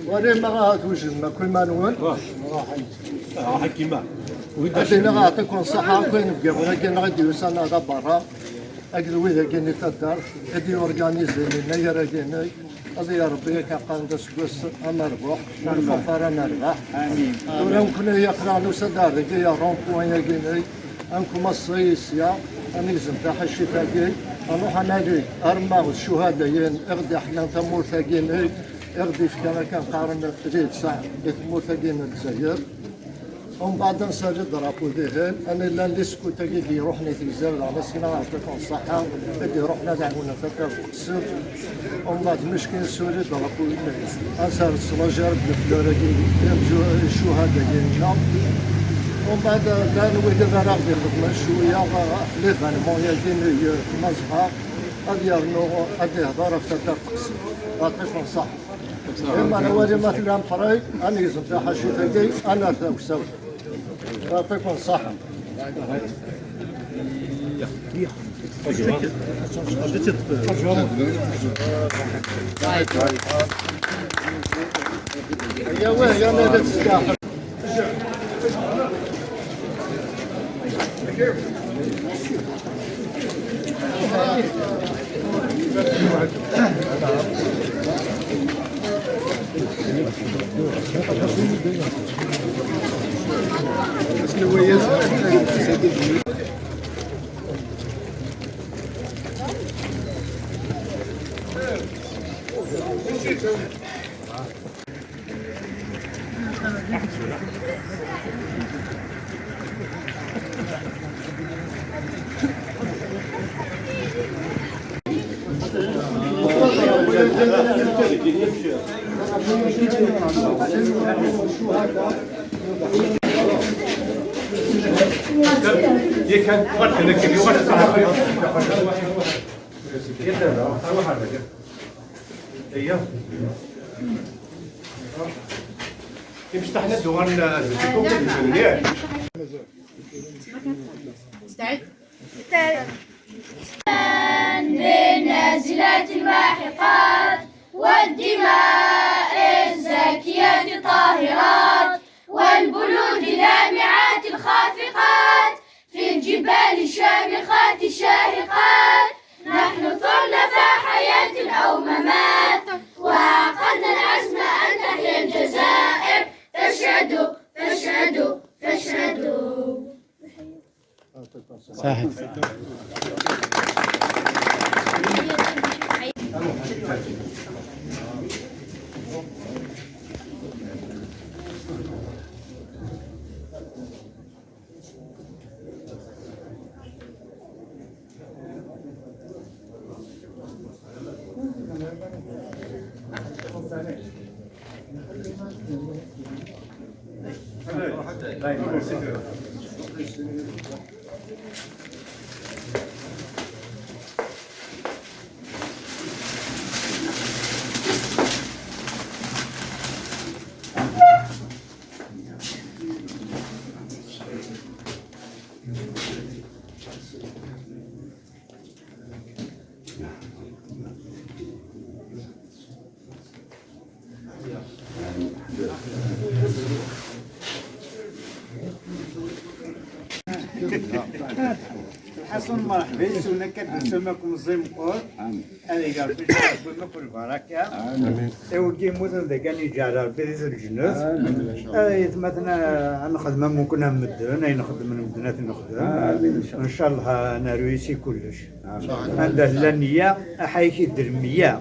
وانا ما غاتوجد ما كل ما نون راح كيما أنا غنعطيكم الصحة كاين بقى ولكن غادي يوصلنا هذا برا أكد وإذا كاين تدار غادي يورغانيزي لنا يا راكيني هذا يا ربي كنبقى ندسكوس نربح ونفطر نربح امين ولا يمكن يقرا نوصل دار يا رون بوان يا كيني أنكم الصيصية أنا لازم تاع الشفاكي نروح نادي أرماغ الشهداء ين أغدي حنا ثمور ثاقيني أغدي في كما كان قارن تريد ساعة ثمور ثاقين الجزائر ومن بعد نسجل درابو ديهن انا لا نسكو تاكي روحنا تيزال على سينا نعطيكم الصحة اللي روحنا دعونا فكر قصر ومن بعد مشكل سوري درابو انسار السلاجر بالفلوراكي الشهداء ديالنا ومن بعد كانوا ويدنا ناخذ الخدمة شوية خليفة المويا ديالي مزحة هذه يرنو هذه هضرة في تاكر قصر يعطيكم الصحة إما أنا ولي مثلا مقري أنا يزم تاع حشيتي أنا ثاوساو يعطيكم الصحة يا واه يا ماذا تستاهل بالنازلات الماحقات والدماء الزاكيات الطاهرات والبلود اللامعات الخافقات في الجبال الشامخات الشاهقات نحن ثرنا حياة أو ممات وعقدنا العزم أن تحيا الجزائر تشهد تشهد تشهد. صحيح. حسن مرحبا سونا كنسماكم الزمقور انا قال بنا كل بركه امين توجي مثلا ذا كان يجعل بيز الجنات مثلا نخدم ممكن مدن نخدم من مدنات نخدم ان شاء الله انا رويسي كلش عندها لا النيه حيكي الدرميه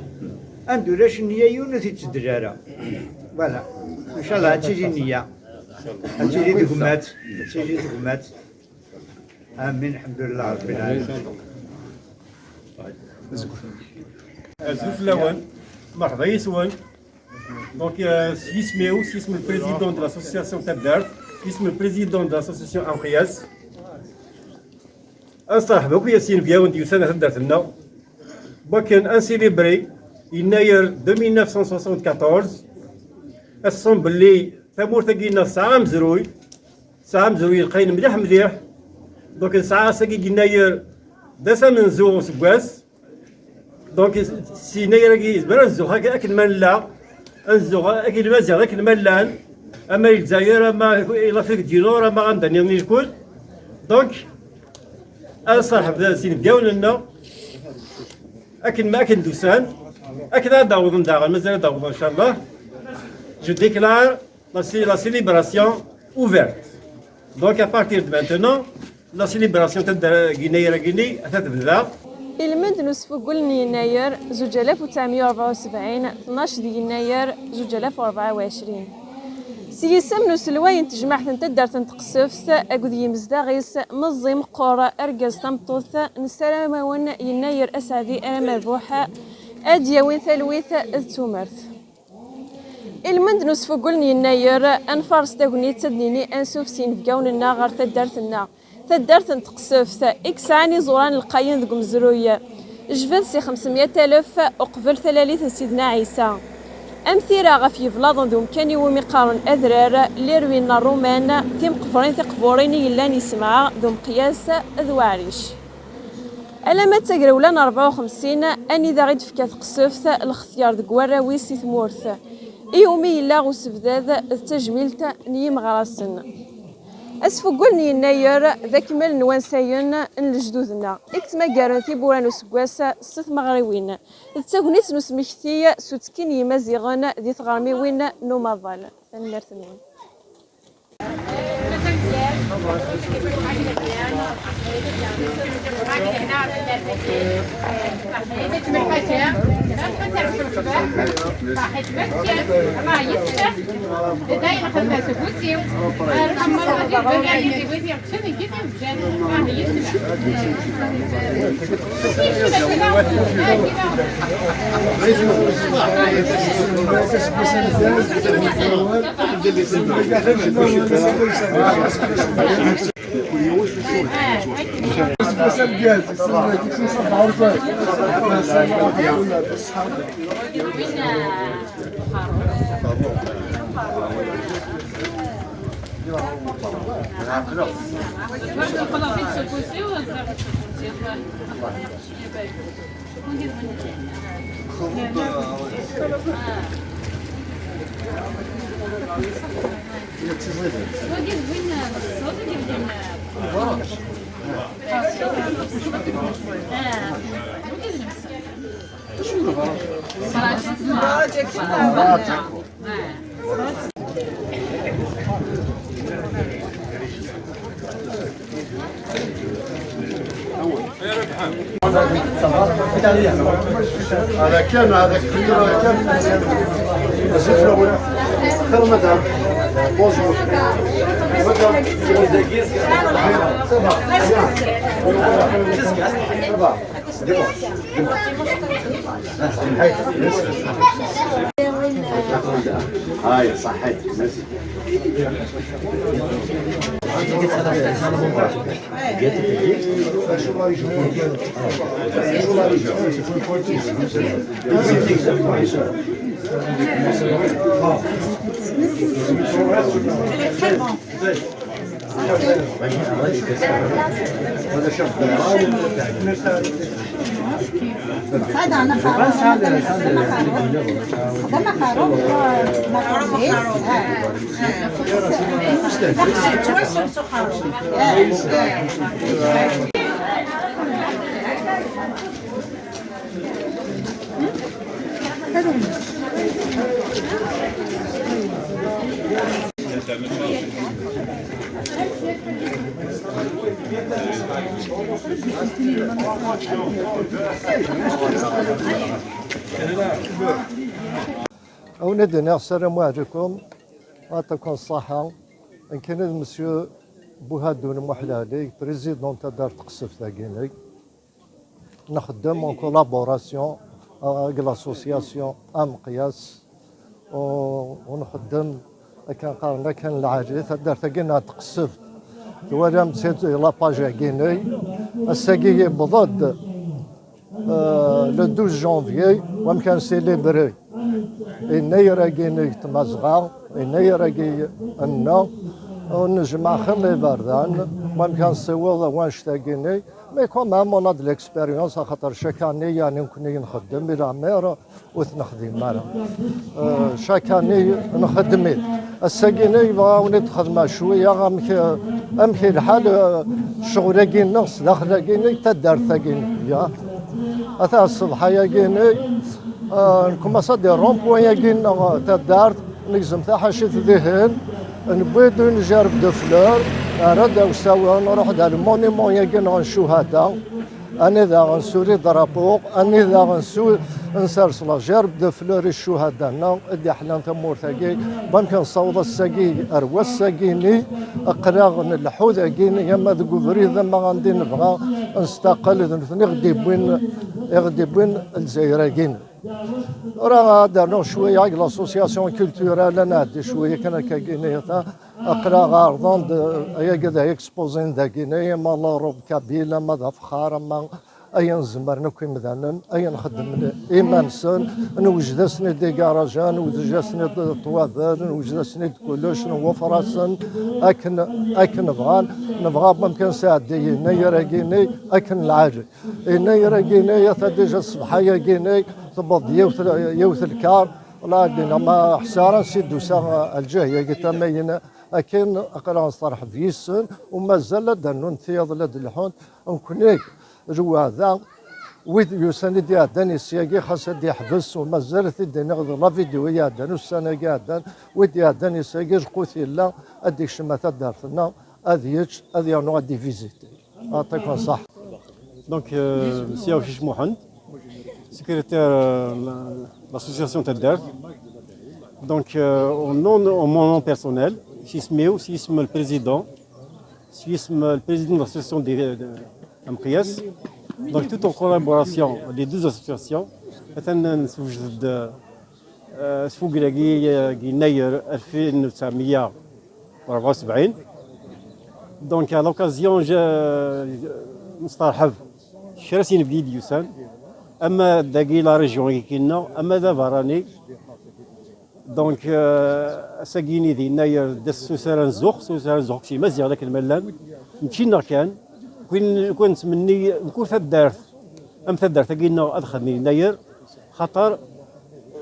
عنده لاش النيه يونس تدرارا فوالا ان شاء الله تجي النيه تجي دغمات تجي دغمات امين الحمد لله رب العالمين. الزوج الاول مرحبا يسون دونك يسميو اسم البريزيدون دو لاسوسياسيون تاع الدار اسم البريزيدون دو لاسوسياسيون انقياس انصح بك ياسين بياوندي وسنه دارت لنا بكن ان سيليبري يناير 1974 الصوم باللي ثمور تاقينا ساعه مزروي لقينا مليح دونك ساعه ساقي يناير دسا من زو سكواس دونك سيناير كي زبر الزو هكا اكل من لا انزوغ اكيد مازال ذاك الملان اما الجزائر اما الى فيك دينور اما غندني الكل دونك انا صاحب سي نبداو لنا اكن ما اكن دوسان اكن داوض نداغ مازال داوض ان شاء الله je déclare la célébration ouverte donc à partir de maintenant la célébration تاع غينيا تتبدا المند نسفقل يناير 1974 12 يناير 2024 سيسم نسلوين تجمع تدار تنتقصفت أقود يمزداغيس مزيم قرى أرقز تمطوث نسلامون يناير أسعدي أنا مذبوحة أدياوين ثلويث التومرث المند نسفقل يناير أنفارس تاقوني تدنيني أنسوف سين فقاون الناغر تدارتنا تدارت نتقصفت إكساني زوران القاين ذق مزروية جبد سي 500,000 أقبل ثلاليث سيدنا عيسى أمثيرا غفي فلاضن ذو مكاني ومقارن أذرار ليروينا الرومان تيم قفرين ثقفورين يلان يسمع ذو مقياس ذو عريش ألما تقرولان 54 أني ذا غيد فكا تقصفت الاختيار ذق وراوي سي ثمورث إيومي يلا غسفداد التجميلت نيم غراسن أسفقلني يناير ذاك مال نوانساين لجدودنا إكتما قارن ثيبوران وسقواس ست مغريوين التاغنيت نسمكتي سوتكين يمازيغن ذي تغرميوين نوماضال فنمرثنين هذا كان هذاك كان زفر خير مدام بونجور هاي صحيت أولادنا السلام عليكم يعطيكم الصحة. إن كان المسيو بوهادون محلالي بريزيدون تاع دار تقصف ثاقيني نخدم اون كولابوراسيون avec l'association أمقياس ونخدم كان قالنا كان العاجل دار ثاقينا تقصف ولا مسيت لاباج كيني الساقي بضد لو 12 جانفيي ومكان سيليبري يناير كيني تمازغا يناير كي أنا ونجمع خلي باردان ممكن نصوض وانشتاقيني مي كومام اون اد ليكسبيريونس خاطر شاكاني يعني نكوني نخدم بلا مير وتنخدم مالا شاكاني نخدمي الساقيني بغاوني تخدم شويه امشي الحال شغل نص داخل كيني تدار ثاقيني يا اثا الصبح يا كيني نكمصا دي رومبوان يا كينا تدار نلزم تاع حاشيه ذهن نبيض نجرب دو فلور راه وساوي نروح دا المونيمون يا كينا الشهداء أنا إذا غنسوري درابو أنا إذا غنسور نسرسل جرب دو فلور الشهداء نا إدي حنا تمور ثاقي ممكن نصوض الساقي أروا الساقيني أقراغ الحوذا كيني يما ذو بريد ما غندي نبغى نستقل غدي بوين الجزائر كيني راه درنا شويه على لاسوسياسيون كولتورال انا عندي شويه كان كاكيني اقرا غاردون يا كذا اكسبوزين ذا كيني ما لا كابيلا ما ذا فخار ما اي نزمر نكون مثلا اي نخدم ايمانسون نوجد سني دي كاراجان نوجد سني طوابر نوجد سني كلش نوفراسن اكن نبغى ممكن ساعدي نير كيني اكن العاجل نير كيني يا ديجا الصباحيه كيني تبض يوث الكار لا دينا ما حسارة سيدو ساغ الجاية قلت ماينا أكين أقرأ صرح فيسن ومازال دانون ثياض لد الحون نكونيك جوا ذا ويد يسند دي داني سياقي خاصة دي حبس ومازال ثدي نغض لا فيديو يا دان السنة قاعدان ويد يا داني سياقي قوثي لا أديك شمات دارتنا أذيج أذي نوع دي فيزيتي أعطيكم صح. دونك مسيا وشيش محمد secrétaire de l'association TEDDER. Donc, au mon nom personnel, Sismeo, Sism le président de l'association des MPS. Donc, tout en collaboration, les deux associations, donc, à l'occasion, je نسترحب شراسين بديد يوسان اما داكي لا ريجيون كينا اما دا فراني دونك ساكيني دينا داس سوسران زوق شي مزيان داك الملان مشينا كان كون نتمني نكون ثدارت ثدارت كينا ادخلني ناير خاطر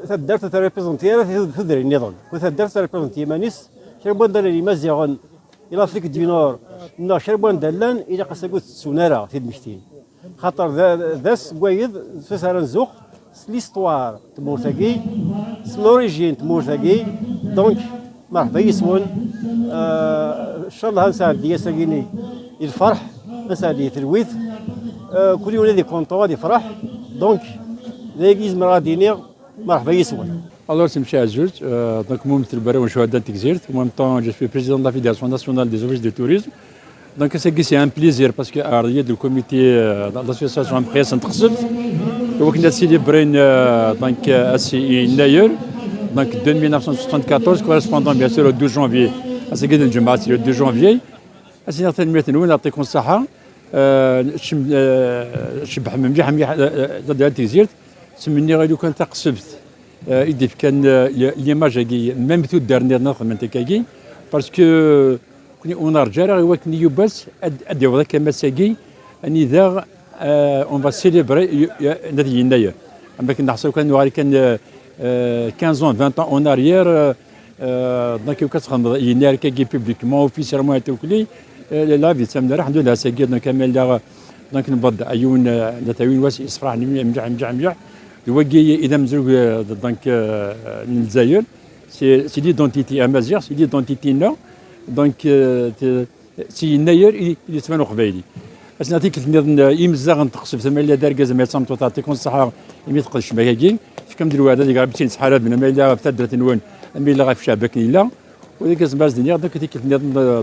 ثدارت تريبريزونتي تدري النظام ثدارت تريبريزونتي مانيس شربون دالي مزيان الى افريك دينار نا شربون دالان الى قصاكوت سونارا في المشتين خاطر ذاس كويد سوسران زوق ليستوار تمورتاكي لوريجين تمورتاكي دونك مرحبا يسون ان شاء الله نساعد ديا ساكيني الفرح نساعد ديا الويث كل يوم هذي كونطو هذي فرح دونك لاكيز مرادينير مرحبا يسون. Alors, c'est M. Azult, donc moi, je suis le Chouadat Exert. En même temps, je suis président de la Fédération nationale des offices de tourisme. Donc, c'est un plaisir parce que le comité de l'association Presse Intercept, on a célébré donc ACI donc 1974, correspondant bien sûr au 2 janvier. C'est le 2 janvier. C'est certaines méthodes où on a été consacré. Je suis مليح ضد Exert. C'est من اللي كان تقصبت. إذا كان ليماج ميم تو دارنير ناخذ من تكاكي باسكو كوني اون رجال وكني يوباس ادي وذاك كما ساكي اني ذا اون فا سيليبري نادي يناير اما كنا نحسب كان 15 20 اون اريير دونك كتخدم يناير كاكي بوبليكمون اوفيسيرمون توكلي لا في تسمى الحمد لله ساكي دونك كامل دونك نبض عيون نتاوين واس يصفرح مجع الوجي اذا مزروق دونك الجزائر سي ليدونتيتي امازيغ سي ليدونتيتينا دونك سي يناير يتبانو قبايلي باش نعطيك يمزاغ نتقصب ثم لا داركا زعما تصمتو تعطيكم الصحه يمي تقدش ماكاكين كم ديروا هذا اللي غابتين سحالات من ما الا فتدرت نوان اما الا غاف شابك لا وذيك زباز دنيا دونك ديك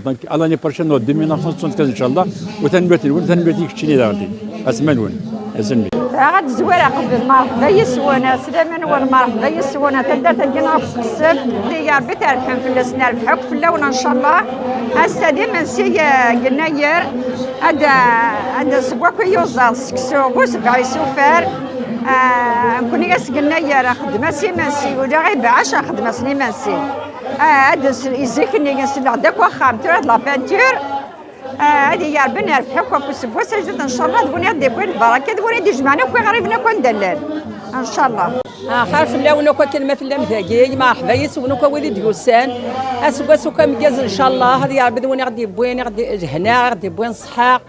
دونك الاني بروشين 1975 ان شاء الله وثنبات الون ثنبات كتشيني داغدي اسمان ون اسمي غاد الزويره قبل مرحبا يسوانا سلامه والمرحبا يسوانا تدا تجينا في السب اللي يا ربي ترحم في السنه الحق في اللون ان شاء الله هسه ديما نسي جناير هذا سكواكو يوزال سكسو بوسبع يسوفر نكون ياس جناير خدمه سي مانسي ولا غير بعاش خدمه سني مانسي هاد يزيكني ينسلع داك واخا تراد لا بانتور هادي يا ربي نربحك وفي سبوا سجد ان شاء الله دوني دي كل البركه دوني دي جمعنا كوي غريبنا كون دلال ان شاء الله. خارف لا ونوكا كلمة في اللام ثاقي مرحبا يسونوكا وليد يوسان اسوا سوكا مجاز ان شاء الله هذه يا ربي دوني غادي بوين غادي هنا غادي بوين صحاق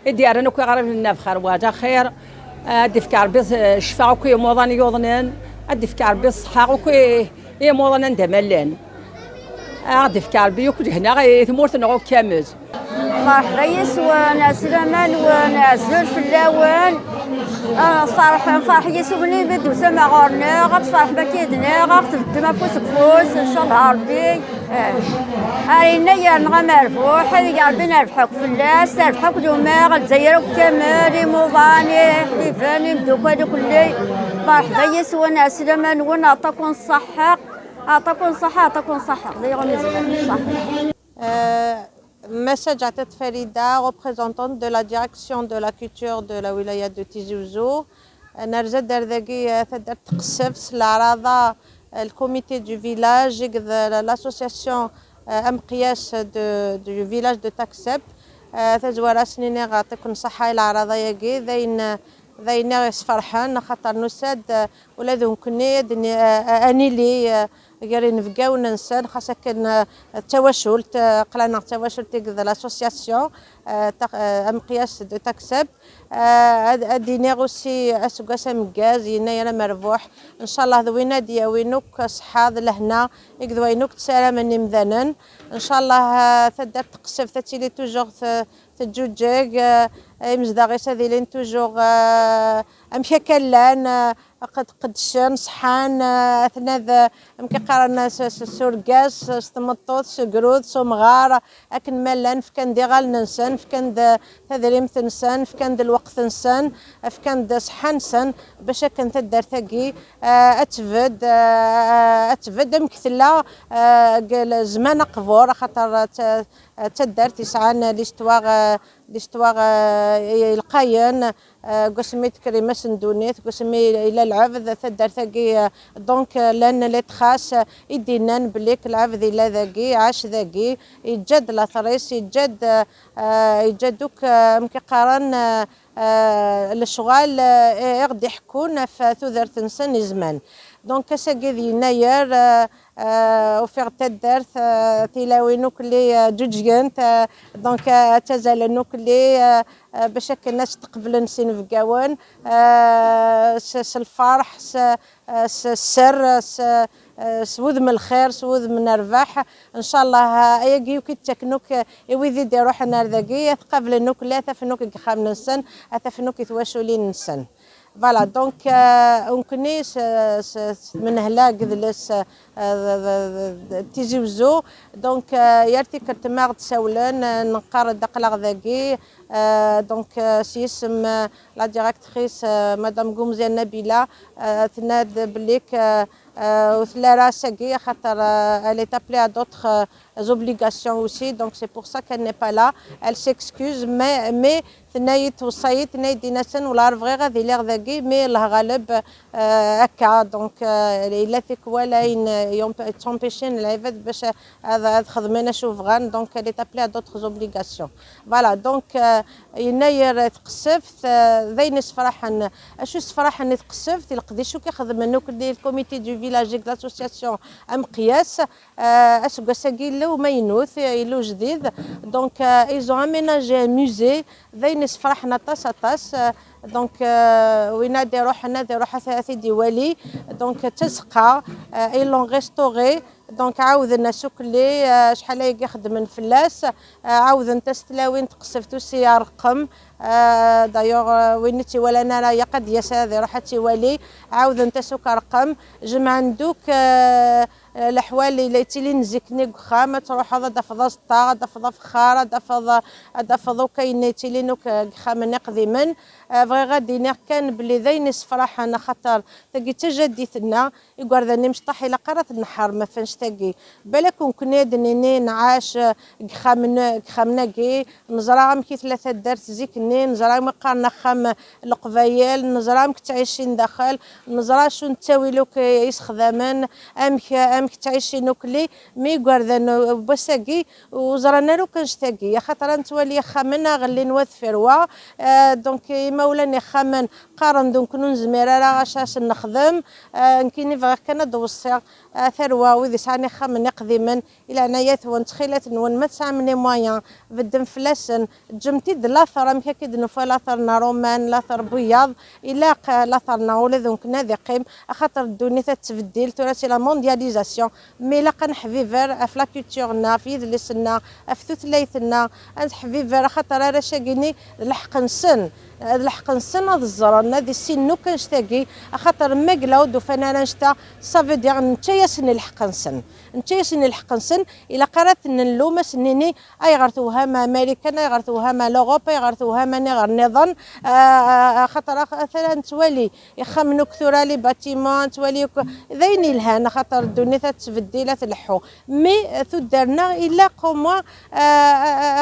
يدي رانا كوي غريب لنا بخير واجا خير غادي فك ربي الشفاء وكوي موضان يوضنان غادي فك ربي الصحاق وكوي موضان دملان غادي فك ربي وكوي هنا غادي ثمورت نغو كامل. مرحبا يسوان سلامان ونازل في اللون فرح يسوني بدو سما غورنا غتصالح بكيدنا غتبدل ما فوس بفوس ان شاء الله ربي هاينا يا نغمر فوح يا ربي نربحك في الناس نربحك دوما غتزيرك كمال موضاني حليفاني مدوكا كلي. مرحبا يسوان سلامان ونعطيكم الصحة أعطاكم صحة زي غمزة صح. Message à tête Farida, représentante de la direction de la culture de la wilaya de Tizi Ouzou. نرجع دردقي تقدر تقصف العراضة الكوميتي du village l'association أمقياس du village de Takseb تزوار سنين غاتكن صحة العراضة يجي ذين يسفرحان خاطر نساد ولا ذو كني أني لي غير نفقاو وننسان خاصة كان التواشل قلانا التواشل تيك لاسوسياسيون أمقياس دو تاكسب هادي نيغوسي اسوكاسا مكاز ينايا مربوح ان شاء الله ذوينا دياوينوك صحاض لهنا يكذوينوك تسالم مذنن ان شاء الله تقدر تقصف تاتيلي توجور تجوجيك مزداغي ساذيلين توجور امشي كلان قدشان صحان اثناء مكيقارن سوركاس ستمطوط سكرود سمغار اكن مالان فكان ديغال ننسان فكان تذريم تنسان فكان الوقت نسان فكان صحان نسان باش كان تدار ثقي اتفد مكثلا زمان قبور خاطر تدار تسعان ليستواغ القاين قسمي تكريمه سندونيت قسمي الى العبد تدار ثقي دونك لان لي تخاس يدينان بليك العبد الى ذاكي عاش ذاكي يجد لا ثريس يجدوك مكيقارن الشغال يغدي يحكون في ثوذر تنسان زمان دونك ساكي يناير وفيغ تدارت تيلاوينوك اللي جوجينت دونك تزالنوك اللي باش الناس تقبل نسين في قوان الفرح السر سوذ من الخير سوذ من الرباح ان شاء الله يجيو كي تكنوك يويذي دي روح نار ذاكي تقبل النوك لا تفنوك خام نسن تفنوك يتواشولين نسن فوالا دونك ممكني من هلا قدلس تيجي وزو دونك يرتي كرتماغ تساولن نقار دقلاغ ذاكي دونك سيسم لا ديريكتريس مدام قومزي نبيله تناد بليك وثلاثة ساقية خاطر elle est appelée à d'autres obligations aussi donc c'est pour ça qu'elle n'est pas là elle s'excuse mais ثنايت وصيت ثناي ديناسن ولا رفغي غادي لي غذاكي مي الله غالب هكا دونك الا فيك ولا يوم تمبيشين العباد باش هذا خدمنا شوف غان دونك elle est appelée à d'autres obligations فوالا دونك يناير تقصفت ذين سفرحن اشو سفرحن تقصفت القديشو كيخدم منو كدي الكوميتي دو فيلاج لاسوسياسيون امقياس اسكو ساكيلو ماينوث يلو جديد دونك ايزون اميناجي موزي ذين فرحنا طاس دونك وينادي روحنا دي روح ثلاثي ديوالي دونك تزقى ايلون ريستوري دونك عاود الناس كلي شحال يخدم الفلاس عاود انت ستلاوين تقصفتو سي رقم دايوغ وين تيوالي انا يا قد يسا روح تيوالي عاود انت سوك رقم جمع عندك الاحوال اللي تيلي نزكني خام تروح هذا دفض سطا دفض فخاره دفض كاين تيلي نوك خام نقدي من بغي غادي نير كان بلي ذاين يصفراح انا خاطر تاقي تجديتنا يقول ذاني مشطح الى قرات النحر ما فانش تاقي بالك كنا دنيني نعاش خامناكي نزرع كي ثلاثه دارت زيكني نزرع مقارنه خام القبايل نزرع تعيشين داخل نزرع شو نتاوي لك يسخدمان امك تعيشين نوكلي مي قردان بساقي وزرنا لو كنشتاقي خاطر نتولي خامنا غلي نوث فروا دونك مولانا خامن قارن دونك نزمير راه غاشاش نخدم كيني فغير كان دوصير ثروه وذي ساني خامن قديما الى عناية ونتخيلات نون ما تسامني مويان بدم فلاسن جمتي لاثر ام كيد نفا لاثرنا رومان لاثر بياض الى لاثرنا ولا دونك نادي قيم خاطر الدنيا تتبدل توراتي لا موندياليزاسيون مي لا كنحفيفر في لا كولتورنا في يدلسنا في ثلاثنا نحفيفر خاطر راه شاقيني الحق نسن الحق نسن هذا الزران هذه السن نو كنشتاقي خاطر مقلا ودو فانا نشتا صافي دير نتا ياسني الحق نسن نتا ياسني الحق نسن الى قرات نلوم سنيني اي غرتوها ما امريكان اي غرتوها ما لوروب اي غرتوها ما غير نظام خاطر مثلا نتوالي يخمنوا كثر لي باتيمون توالي ذيني الهان خاطر الدنيا تتبدل تلحو مي تدارنا الا قوما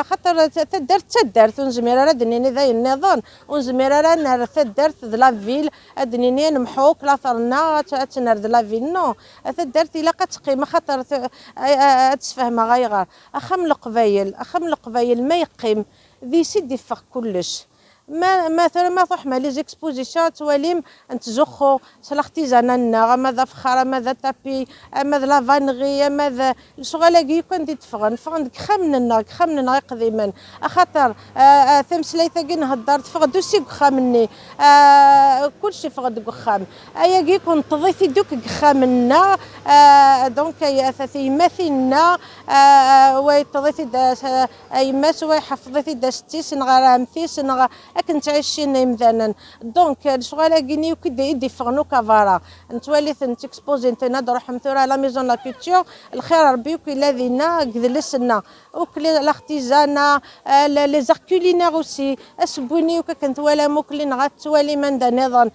خاطر تدار تنزمير راه دنيني ذي النظام ونزمير راه نار تدارت لا فيل ادنيني نمحوك لا ثرنا تنار لا فيل نو تدارت الا قتقيم خاطر تفهم غير اخم القبايل ما يقيم ذي سيدي فوق كلش ما مثلا ما فحما لي زيكسبوزيسيون تواليم نتزخو سلاختيزانا ماذا فخاره ماذا تابي ماذا لافانغي ماذا الشغل كون دي تفغن خمننا قديما خاطر ثمس ليثاكي نهضر تفغدو سي خامني كلشي فغد خام ايا كون تضيفي دوك خامنا دونك يا ثاثي مثلنا ويتضيفي اي ماس ويحفظي داستيس نغرام ثيس اكن تعيشين مثلا دونك الشغل كيني وكي يدي فغنو كافارا نتولي تكسبوزي انت نروح مثلا لا ميزون لا كولتور الخير ربي وكي الذين قدلسنا وكلي الاختزانه لي زاركولينير اوسي اسبوني وكا كنت ولا موكلين غتولي من دا نظام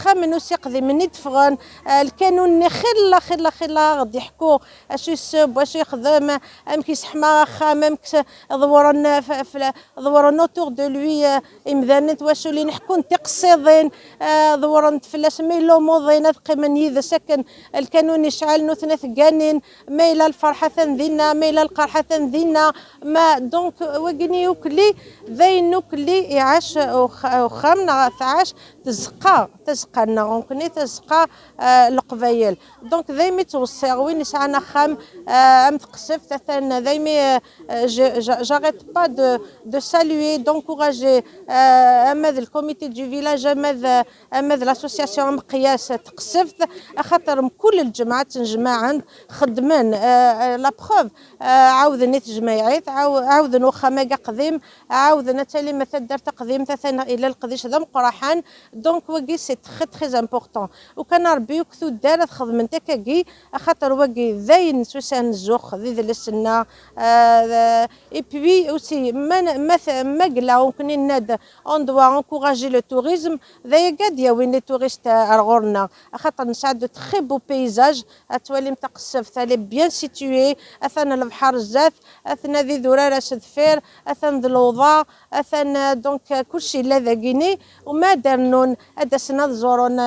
خامن وسي قدي من يدفغن القانون خلا غادي يحكوا اش يسب واش يخدم ام كيسحما خامم ضورنا اوتور دو لوي امذانت واش اللي نحكوا تقصيدين ضورن فلاس ميلو موضينا قيمن يذا سكن القانون يشعل نثنث قانين ما الى الفرحه ثنذينا ما الى القرحه ثنذينا ما دونك وقني يوكلي ذين نوكلي يعاش وخامنا تعاش تزقى نغنكني تزقى القبايل دونك ذيمي توصي وين يسعنا خام ام تقصف ثان ذيمي j'arrête pas de saluer d'encourager ماذا الكوميتي دو فيلاج ماذا لاسوسياسيون مقياس تقصفت خاطر كل الجماعات نجمع خدمان لا بروف عاودني تجمعيت عاودن واخا ما قديم عاودنا تالي مثلا دار تقديم ثنا الى القديش هذا مقرحان دونك وكي سي تري امبورطون وكان ربي وكثو دار خدمتك كي خاطر وكي ذاين سوسان الزوخ ذي السنه اي بي اوسي ما قلا وكني ناد اون دوا انكوراجي لو توريزم ذايا قاد يا وين لي توريست ارغورنا خاطر نساعدو تخي بو بيزاج اتولي متقصف ثالي بيان سيتوي اثنا البحر الزاف اثنا ذي ذراره سدفير اثنا ذي الوضاء اثنا دونك كلشي لا ذاكيني وما دارنون ادسنا زورون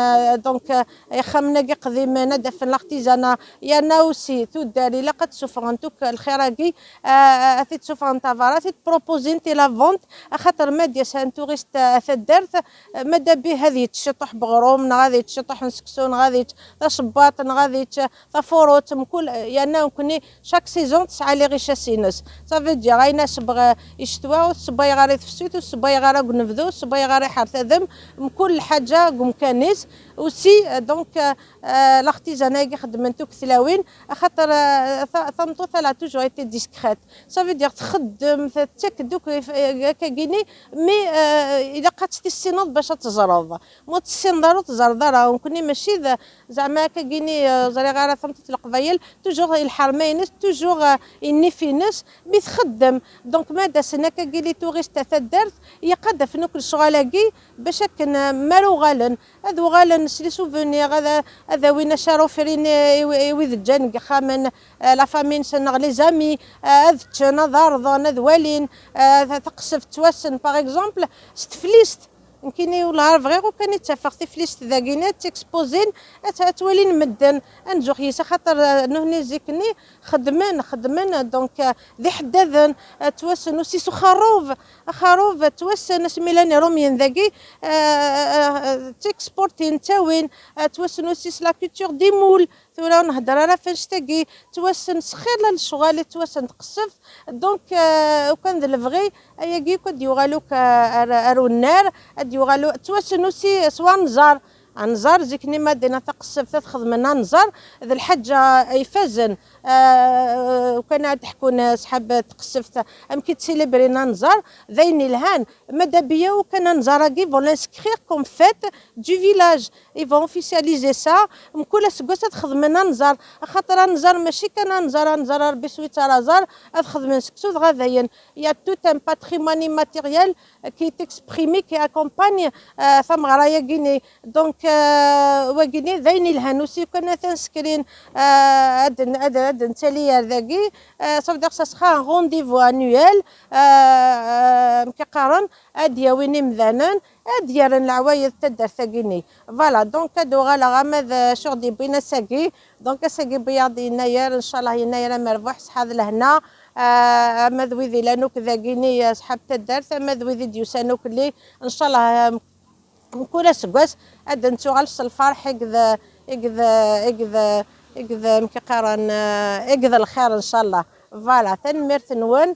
دونك خمنا قديم ندا في الاختزانه يا ناوسي تداري لقد سفرنتك الخيراكي اثي تسفرن تافارات بروبوزين تي لا فونت خاطر ما ديال سان توريست ثدرت مادا به هذه تشطح بغروم غادي تشطح نسكسون غادي تشباط غادي تفوروت كل يعني كوني شاك سيزون تسعى لي غيشا سينس صافي دي غاي ناس بغا يشتوا والصباي غاري تفسيت والصباي غاري نفذو والصباي غاري حرث ذم كل حاجه قم كانيس وسي دونك لاختزانه خدمتو كثلاوين خاطر تمطوط لا توجور ايتي ديسكريت صافي دير تخدم تاكدوك كاكيني مي الا قاتتي السنوض باش تزرض مو تسنضرو تزرد راه كوني ماشي زعما كاكيني زري غير تمطوط القبايل توجور الحرمينس توجور اني في ناس بتخدم دونك ماذا سنه كاكيلي توريست تدرت هي قاده في نوك الشغالاكي باش كان مالو غالن هذو غالن سلي سوفونير هذا وين شارو فرين ويذ جان خامن لا فامين سنغ لي زامي هذا ضارضون هذ والين تقصف توسن باغ اكزومبل ستفليست كايني ولا فغيغو كان يتفق تفليست ذاكينات تكسبوزين تولين مدن انجوخ يسا خاطر نهني زيكني خدمن دونك ذي حداذن توسن وسيسو خروف توسن سميلاني روميان ذاكي تكسبورتين تاوين توسن وسيس لا كولتور دي مول ثورا نهضر راه فاش تاكي توسن سخير للشغال توسن تقصف دونك وكان ذا الفغي اياكي كد يغالوك ارو النار يغالو توسن وسي سوا نزار زيكني مادينا تقصف تخدم نزار ذا الحاجه يفازن وكان تحكون صحاب تقصفت امكي تسيليبري نزار ذين الهان ماذا بيا وكان نزار كي فون انسكرير كوم فيت دو فيلاج اي فون اوفيسياليزي سا كل سكوسه تخدم نزار خاطر نزار ماشي كان نزار ربي سويت رازار تخدم سكسو غاداين يا توت ان باتريموني ماتيريال كي تكسبريمي كي اكومباني ثم غرايا كيني دونك وكيني ذين الهانوسي كنا تنسكرين هاد نتالي ذاكي صافي داك سا رونديفو انويل مكيقارن ادياويني مذانن اديارن العوايد تدار ثاكيني فوالا دونك هادو غالا غامذ شغدي بينا ساكي دونك ساكي بياض يناير ان شاء الله يناير مربوح صحاب لهنا مذويذي لانوك ذاكيني صحاب تدار ثم ذويذي ديوسانوك اللي ان شاء الله كل سكواس اد نتوغل الفرح إقذا مكيقارن إقذا الخير إن شاء الله فوالا تنميرت نون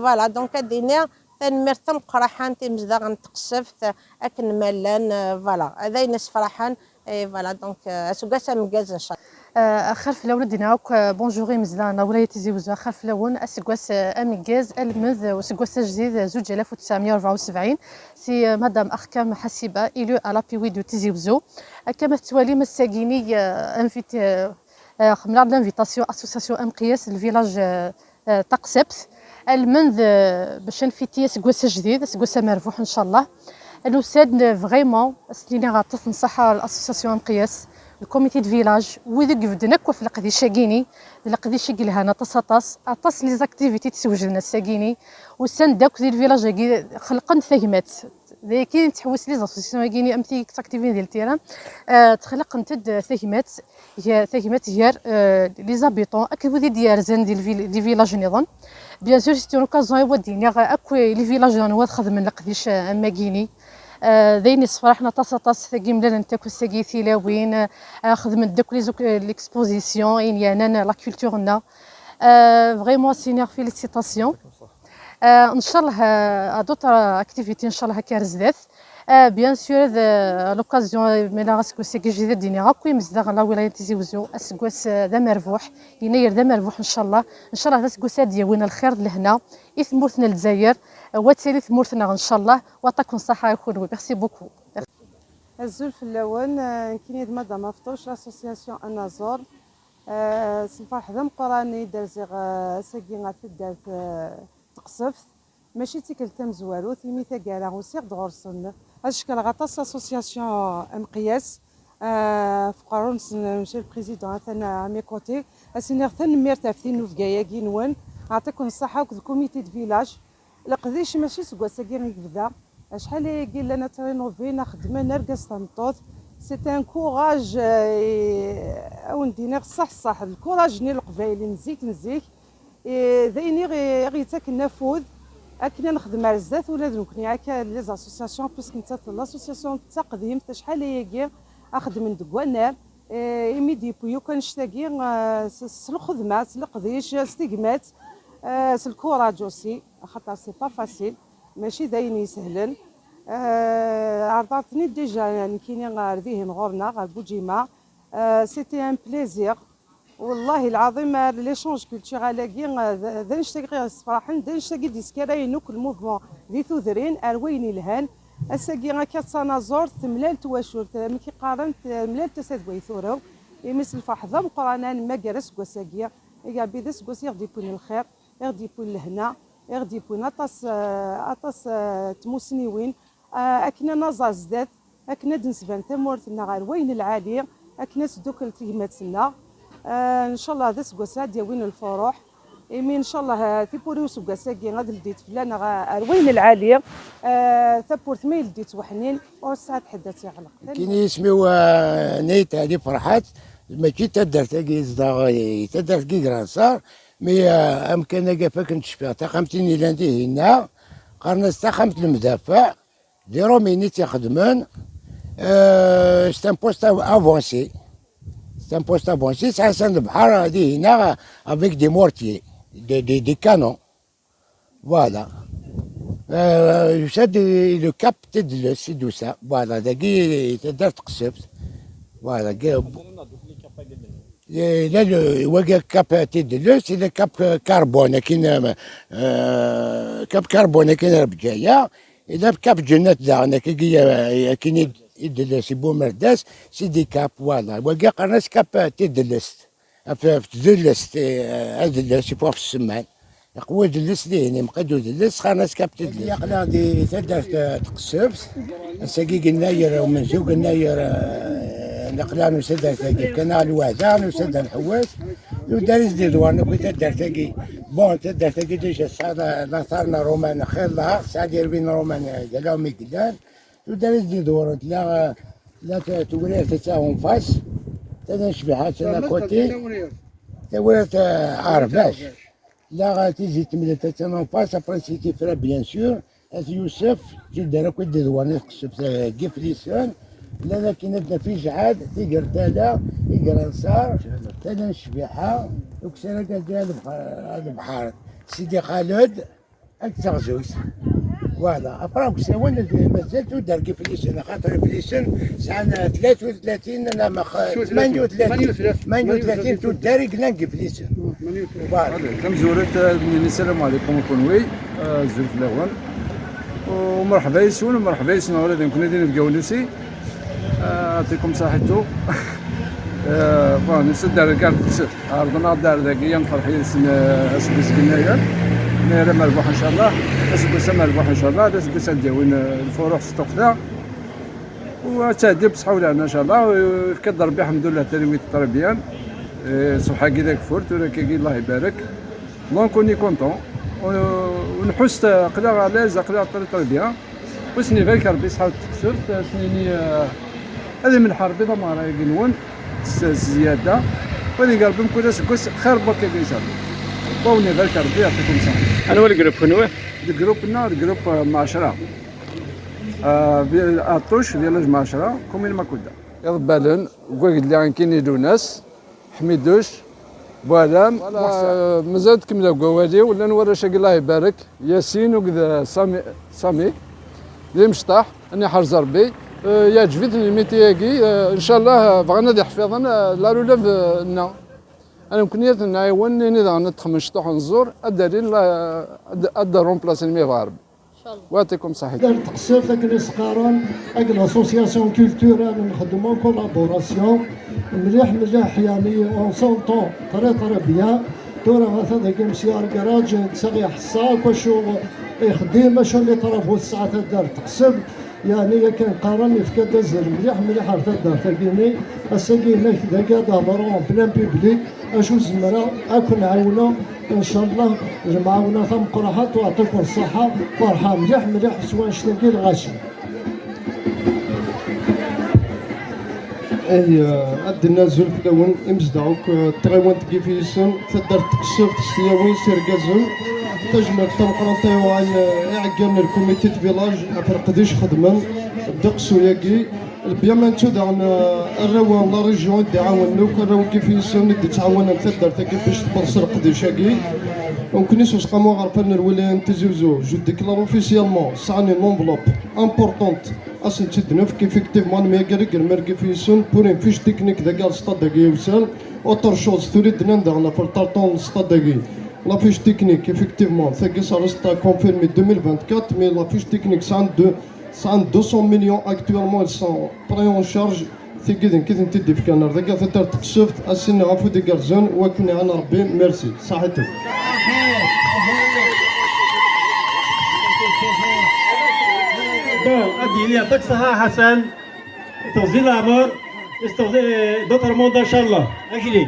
فوالا دونك دينا تنميرت تم قرحان تمزدغ نتقصفت أكن ملان فوالا هذا ينس فرحان فوالا دونك سوكاسا مكاز إن شاء الله اخر في الاول ديناوك بونجوري مزلانا ولايه تيزي وزا اخر في الاول اسكواس اميغاز المذ وسكواس جديد 2974 سي مدام احكام حسيبه الو على بيوي دو تيزي وزو كما توالي مساكيني انفيت خمنا لانفيتاسيون اسوسياسيون ام قياس الفيلاج تقسبت المنذ باش نفيتي سكواس جديد سكواس مربوح ان شاء الله الاستاذ فريمون سليني غاطف نصحى الاسوسياسيون ام قياس الكوميتي دو فيلاج وذاك بدنا كوف لقدي شاكيني لقدي شاكي لها اطاس لي زاكتيفيتي تسوج لنا الساكيني وسان داك ديال الفيلاج خلقن ثهمات كاين تحوس لي زاسوسياسيون كايني امتي اكتيفين ديال التيران تخلق نتد ثهمات هي ثهمات هي لي زابيطون اكو ديال زان ديال فيلاج نظام بيان سور سيتي لوكازون يوديني اكو لي فيلاج نواد خدم لقديش اماكيني ذيني صفرحنا طاس ثقيم لنا نتاكل ساقي ثلاوين خدمت داك ليكسبوزيسيون يعني لا كولتورنا فريمون سينير فيليسيتاسيون ان شاء الله دوطر اكتيفيتي ان شاء الله هكا رزدات بيان سور لوكازيون ميلا غاسكو ساقي جديد ديني غاكوي مزدغ لا ولايه تيزي وزو اسكواس ذا مربوح يناير ذا مربوح ان شاء الله ان شاء الله تسكواس ديالنا الخير لهنا ثمورتنا الجزائر وتالي ثمورتنا ان شاء الله ويعطيكم الصحه يكون ميرسي بوكو الزول في اللون كاين مدام مفتوش لاسوسياسيون انازور الفرح ذا مقراني دار زيغ ساكي غتدار تقصفت ماشي تيكل تمزوارو ثيمي ثقالا وسيغ دغرسن اشكال غطاس لاسوسياسيون ام قياس فقرون مشي البريزيدون ثنا مي كوتي اسينيغ ثنمير تافتين نوفكايا كينوان يعطيكم الصحه وكذ كوميتي دو فيلاج لقديش ماشي سكواسا كي غيبدا شحال يقول لنا ترينوفينا خدمه نرقص تنطوط سي ان كوراج او ندينا صح الكوراج نيل القبايلي نزيك ذيني غير تاكل نفوذ اكنا نخدم على الزات ولا دوكني هكا لي زاسوسياسيون باسكو نتا لاسوسياسيون تقديم شحال ياكي اخدم من دكوانار ايميدي بيو كنشتاكي الخدمه القضيش ستيغمات الكوراج اوسي خاطر سي با فاسيل ماشي دايني سهلا عرضتني ديجا يعني كاينين غير ذهن غورنا غير بوجيما سيتي ان بليزير والله العظيم لي شونج كولتورال كي ذا نشتاقي الصفراحن ذا نشتاقي ديسكراين كل موفمون ذي ثوذرين اروين الهان اساكي غاكا تنازور ثملال تواشور مكي قارن ملال تساد ويثورو يمس الفرح ذا مقرانا ما جرس كوساكيا يا بيدس كوسي غدي يكون الخير غدي يكون الهنا غدي يكون اطاس تموسنيوين اكنا نزاز ذات اكنا دنسبان ثمورتنا غير وين العالي اكنا سدوك التيماتنا ان شاء الله هذا سكوسا ديالوين الفروح ايمين ان شاء الله تيبوريو سكوسا كي غادي لديت فلان روين العاليه ثبورت ميل ديت وحنين وساعه حدا تيغلق كاين اسمو نيت هذه فرحات ماشي تدرت كي صداغي تدرت كي كرانصار مي امكن كافاك نتشفى تقامتيني لاندي هنا قرنا استخمت المدافع دي روميني تيخدمون ستان بوست افونسي C'est un poste avancé, c'est un centre de Bahar avec des mortiers, des canons. Voilà. Je sais le cap Tedles, c'est tout ça. Voilà, c'est voilà. Là, le cap Tedles, c'est le cap carbone qui cap carbone qui est bjaya. Et là, le cap Jeannette d'Arne qui est يدلس بو مرداس سيدي كاب فوالا وكا قرناس كاب تدلست تدلست ادلس في السمان يقوى دلس ليني مقدو دلس قرناس كاب تدلس يقلا دي تدرت تقصفت الساقي قلناير ومن زوق قلناير نقلان وسدر تاقي كنال وهدان وسدر الحواس ودارس دي دوارنا كنت تدر تاقي بون تدر تاقي ديجا صار نصارنا رومان خير لها سادير بين رومان قالهم يقدان ودارس دي دورت لا توريت تساهم فاس تنشبحات انا كوتي توريت عرفاش لا تيجي تملي تساهم فاس ابري سيتي فرا بيان سور يوسف جدار كل دي دوار نقصب كيف ليسون لا لكن عندنا في جعاد تيقر تالا يقر نصار تنشبحها وكسرة ديال البحر سيدي خالد التغزوز فوالا ابراك سوين مازال تودر كيف ليسن خاطر فليسن ساعنا 33 انا ما 38 تودر قلنا كيف ليسن فوالا كم زورت السلام عليكم كونوي زور في الاول ومرحبا يسون ومرحبا يسون ولادي كنا دايرين في كاونسي يعطيكم صحتو بون نسد كارت عرضنا الدار ذاكيا نفرحي اسبس قلنايا ميرا مربوح ان شاء الله اسبس مربوح ان شاء الله اسبس نديوين الفروح ستوقتا وتهدي بصحة ولعنا ان شاء الله ويفكر ربي الحمد لله تلويت التربيان صبحا كي ذاك فورت ولا كي الله يبارك دونك كوني كونطون ونحس قلا على قلا التربيه وسني فالك ربي صحة تكسرت سنيني هذه من حربي ضمارة يقولون زياده وهذه قلبهم كل سكوس خير بك ان شاء الله بوني فالك ربي يعطيكم الصحة. انا هو الجروب كنوه الجروب مع 10 الطوش فيلاج مع 10 كومين ماكودا يضبالن قلت لي كاين يدو ناس حميدوش بوالام مازال تكملوا قوالي ولا نورا شاك الله يبارك ياسين وكذا سامي ذي مشطاح اني حرز ربي يعجبني الميتياكي ان شاء الله بغينا دي حفيظنا لا رولا لنا انا كنيت نعاون نضع نتخمن شطوح نزور الدليل ادى رومبلاس المي غارب ان شاء الله ويعطيكم صحه. تقصف ذاك الصقارن ذاك لاسوسياسيون كولتورال نخدموا كولابوراسيون مليح يعني اون سونطون طري بيان دورة مثلا ذاك مسيار كراج تساقي حصاك وشو يخدم شو اللي طرفو الساعه تدار تقصف يعني كان قارن يفكا دازر مليح حتى الدار تاكيني الساكينه كذا دابرون بلان بيبليك اشو زمرا اكو نعاونو ان شاء الله المعاونه ثم قرحات ويعطيكم الصحه فرحه مليح سواء شتاكي الغاشي. عندنا زول في الاول امزدعوك تغيوان تكيفيسن تقدر تقصر تستياوين سيركازون تجمع تمقرنطيو عن اعجان الكوميتي دو فيلاج فرقديش خدمن دقسو ياكي بيامانتو دعن الروا لا ريجيون دي عاونوك الروا كيفيسن دي تعاون تقدر تاكي باش تبرسر قديش ياكي Donc nous sommes en train de je déclare officiellement ça une enveloppe importante à Saint-Denis qu'effectivement pour une fiche technique de gaz stade de Guéoussel. Autre chose, on a fait le stade de Gué. La fiche technique, effectivement, ça reste à confirmer 2024, mais la fiche technique, c'est 200 millions actuellement, ils sont pris en charge. C'est كذا تدي في كنار ذاك ثلاثة تقصفت السنة غافو دي كارزون وكنا عنا ربي ميرسي صحتك. Bon, أدي يعطيك الصحة حسن. توزيع الأعمار استوزي دكتور موندا إن شاء الله. أجلي.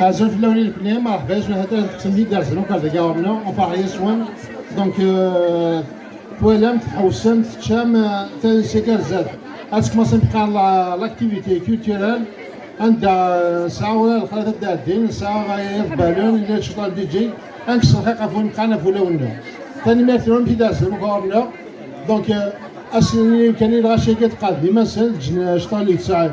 هذا في اللون الكلية ما حباش هذا تقسم لي كارزون وكذا جاوبنا وفاعي سوان دونك ولمت حوسمت تشام ثاني سكر زاد اسك ما سنبقى لاكتيفيتي كولتورال عند ساعه ولا الخلاطه تاع الدين ساعه غير بالون اللي شطال دي جي انك الحقيقه فون بقانا فولونا ثاني مثلا في داز المقارنه دونك اسني كان الغاشي كتقاد ديما سال شطال ساعه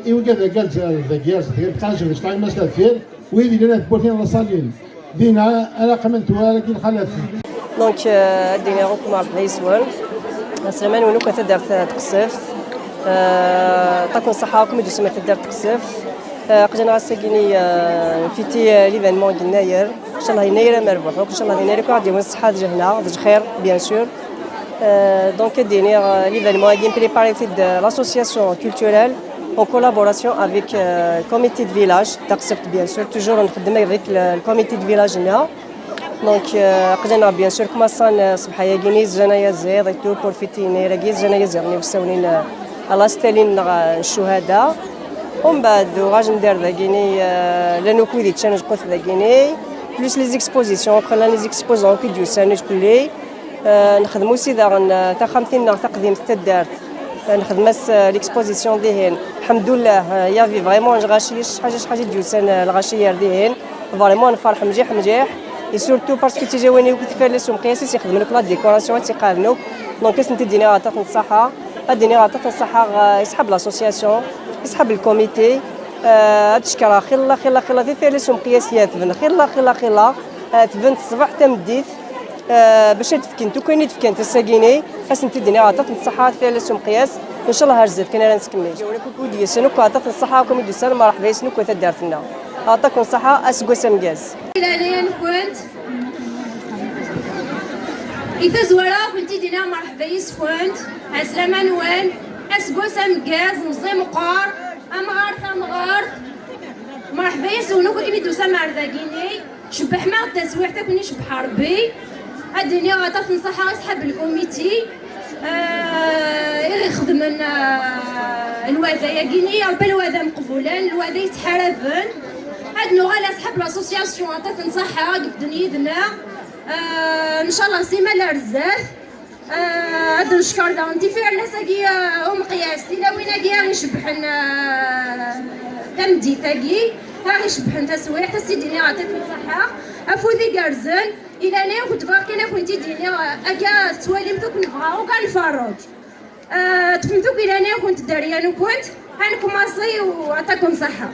ايوا كذا قال ذاك بقى جا شطال مثلا فير ويدي لنا بوتين راسالين دينا انا قمنت ولكن خلات دونك دينا غوكم مع الحيسوان سلمان ونو كتدار تقصف طاكم صحاكم يدو سما تدار تقصف قجنا غاساكيني فيتي ليفينمون يناير ان شاء الله يناير مربوح ان شاء الله يناير كو غادي الصحه هنا ديج خير بيان سور دونك ديني ليفينمون غادي بريباري في l'association culturelle en collaboration avec le comité de village تقصف بيان سور توجور نخدم avec le comité de village هنا دونك قدرنا بيان سور كما صان صباحيا كينيز جنايا زيد ايتو بورفيتيني راكيز جنايا زيغني وساونين على ستالين الشهداء ومن بعد غاج ندير ذاكيني لانو كويدي تشانج قوت ذاكيني بلوس لي زيكسبوزيسيون خلينا لي زيكسبوزون كي ديو سانيت كلي نخدمو سيدا تا 50 تقديم تدارت نخدم ليكسبوزيسيون ديهن الحمد لله يافي فريمون غاشيش حاجه ديوسان الغاشيه ديهن فريمون نفرح مليح et surtout parce que تجاوني وكتفالس ومقياسي تيخدم لك لا ديكوراسيون تيقارنوك دونك كنت ديني عطات الصحه اديني عطات الصحه يسحب لاسوسياسيون يسحب الكوميتي تشكرا خلا في فالس ومقياسيات تبن خلا تبن الصباح تمديت باش تفكن تو كاين تفكن تساكيني اسنت ديني عطات الصحه فالس ومقياس ان شاء الله هرزت كنا نسكمل جاونكم كودي سنوك عطات الصحه وكم يدسان مرحبا سنوك تدارتنا عطاكم الصحه اسكو سمجاز إلى كنت إذا زورا كنتي دينا مرحبا يسكنت عسلامة نوان أسقو سمكاز نصي مقار أمغارت مرحبا يسونوك كيفي دوسا معرضاكيني شبح مع التسويح تاكوني شبح ربي الدنيا غطات نصحها يسحب الكوميتي يخدم الوذا ياكيني ربي الوذا مقبولان الوذا يتحارفن هاد نوع على صحاب لاسوسياسيون عطات نصحها في دنيتنا ان شاء الله سيما لرزاف هاد نشكر داونتي فيها الناس كي هم قياستي لا وين كي غير يشبحن تمدي ثاقي غير يشبحن تسويح تسيديني عطات نصحها افوذي كارزن الى انا كنت باغي انا كنت ديني اكا تواليم دوك نبغاو كنفرج تفهمتوا الى انا كنت داريان وكنت هانكم ماصي وعطاكم صحه